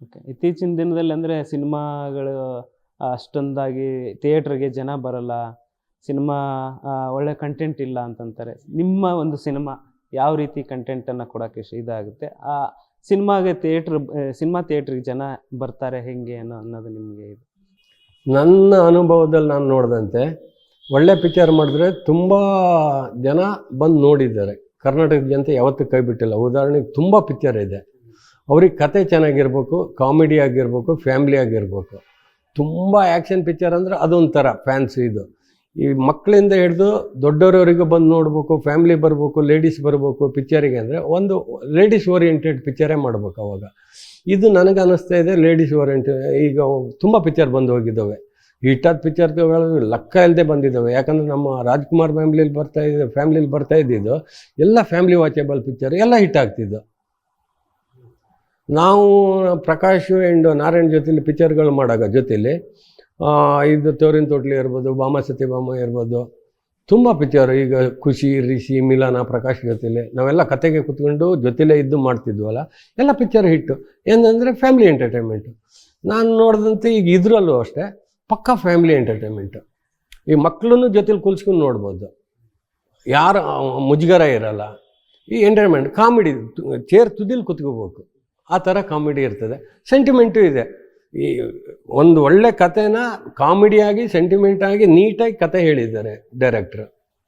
Okay. ಇತ್ತೀಚಿನ ದಿನದಲ್ಲಿ ಅಂದರೆ ಸಿನಿಮಾಗಳು ಅಷ್ಟೊಂದಾಗಿ ಥಿಯೇಟ್ರಿಗೆ ಜನ ಬರಲ್ಲ, ಸಿನಿಮಾ ಒಳ್ಳೆ ಕಂಟೆಂಟ್ ಇಲ್ಲ ಅಂತಂತಾರೆ. ನಿಮ್ಮ ಒಂದು ಸಿನಿಮಾ ಯಾವ ರೀತಿ ಕಂಟೆಂಟನ್ನು ಕೊಡೋಕ್ಕೆ ಇದಾಗುತ್ತೆ, ಆ ಸಿನಿಮಾಗೆ ಸಿನಿಮಾ ಥಿಯೇಟ್ರಿಗೆ ಜನ ಬರ್ತಾರೆ ಹೆಂಗೆ ಅನ್ನೋದು ನಿಮಗೆ ಇದು? ನನ್ನ ಅನುಭವದಲ್ಲಿ ನಾನು ನೋಡಿದಂತೆ ಒಳ್ಳೆ ಪಿಕ್ಚರ್ ಮಾಡಿದ್ರೆ ತುಂಬ ಜನ ಬಂದು ನೋಡಿದ್ದಾರೆ. ಕರ್ನಾಟಕದ ಜನತೆ ಯಾವತ್ತೂ ಕೈ ಬಿಟ್ಟಿಲ್ಲ. ಉದಾಹರಣೆಗೆ ತುಂಬ ಪಿಕ್ಚರ್ ಇದೆ, ಅವ್ರಿಗೆ ಕತೆ ಚೆನ್ನಾಗಿರ್ಬೇಕು, ಕಾಮಿಡಿ ಆಗಿರ್ಬೇಕು, ಫ್ಯಾಮ್ಲಿ ಆಗಿರ್ಬೇಕು. ತುಂಬ ಆ್ಯಕ್ಷನ್ ಪಿಕ್ಚರ್ ಅಂದರೆ ಅದೊಂಥರ ಫ್ಯಾನ್ಸ್. ಇದು ಈ ಮಕ್ಕಳಿಂದ ಹಿಡಿದು ದೊಡ್ಡವರವರೆಗೂ ಬಂದು ನೋಡ್ಬೇಕು, ಫ್ಯಾಮ್ಲಿ ಬರ್ಬೇಕು, ಲೇಡೀಸ್ ಬರ್ಬೇಕು ಪಿಕ್ಚರಿಗೆ. ಅಂದರೆ ಒಂದು ಲೇಡೀಸ್ ಓರಿಯೆಂಟೆಡ್ ಪಿಕ್ಚರೇ ಮಾಡ್ಬೇಕು ಅವಾಗ. ಇದು ನನಗೆ ಅನ್ನಿಸ್ತಾ ಇದೆ ಲೇಡೀಸ್ ಓರಿಯೆಂಟೆಡ್. ಈಗ ತುಂಬ ಪಿಕ್ಚರ್ ಬಂದು ಹೋಗಿದ್ದಾವೆ, ಹಿಟ್ಟಾದ ಪಿಕ್ಚರ್ಗಳು ಲೆಕ್ಕ ಇಲ್ಲದೆ ಬಂದಿದ್ದಾವೆ. ಯಾಕಂದರೆ ನಮ್ಮ ರಾಜ್ಕುಮಾರ್ ಫ್ಯಾಮ್ಲಿಲಿ ಬರ್ತಾ ಇದ್ದಿದ್ದು ಎಲ್ಲ ಫ್ಯಾಮ್ಲಿ ವಾಚೇಬಲ್ ಪಿಕ್ಚರ್, ಎಲ್ಲ ಹಿಟ್ ಆಗ್ತಿದ್ದು. ನಾವು ಪ್ರಕಾಶ್ ಆ್ಯಂಡ್ ನಾರಾಯಣ್ ಜೊತೆಲಿ ಪಿಕ್ಚರ್ಗಳು ಮಾಡಾಗ ಜೊತೆಲಿ ಇದು ತೋರಿನ ತೋಟ್ಲಿ ಇರ್ಬೋದು, ಭಾಮ ಸತ್ಯಭಾಮ ಇರ್ಬೋದು, ತುಂಬ ಪಿಕ್ಚರು. ಈಗ ಖುಷಿ, ರಿಷಿ, ಮಿಲನ, ಪ್ರಕಾಶ್ ಜೊತೆಲಿ ನಾವೆಲ್ಲ ಕತೆಗೆ ಕೂತ್ಕೊಂಡು ಜೊತೆಲೇ ಇದ್ದು ಮಾಡ್ತಿದ್ವಲ್ಲ, ಎಲ್ಲ ಪಿಕ್ಚರ್ ಹಿಟ್ಟು. ಏನಂದರೆ ಫ್ಯಾಮ್ಲಿ ಎಂಟರ್ಟೈನ್ಮೆಂಟು. ನಾನು ನೋಡಿದಂತೆ ಈಗ ಇದರಲ್ಲೂ ಅಷ್ಟೇ ಪಕ್ಕಾ ಫ್ಯಾಮ್ಲಿ ಎಂಟರ್ಟೈನ್ಮೆಂಟು. ಈ ಮಕ್ಕಳನ್ನು ಜೊತೆಲಿ ಕೂಲ್ಸ್ಕೊಂಡು ನೋಡ್ಬೋದು, ಯಾರು ಮುಜುಗರ ಇರಲ್ಲ. ಈ ಎಂಟರ್ಟೈನ್ಮೆಂಟ್ ಕಾಮಿಡಿ, ಚೇರ್ ತುದಿಲಿ ಕೂತ್ಕೋಬೇಕು, ಆ ಥರ ಕಾಮಿಡಿ ಇರ್ತದೆ. ಸೆಂಟಿಮೆಂಟು ಇದೆ. ಈ ಒಂದು ಒಳ್ಳೆ ಕಥೆನ ಕಾಮಿಡಿಯಾಗಿ ಸೆಂಟಿಮೆಂಟಾಗಿ ನೀಟಾಗಿ ಕತೆ ಹೇಳಿದ್ದಾರೆ ಡೈರೆಕ್ಟ್ರು.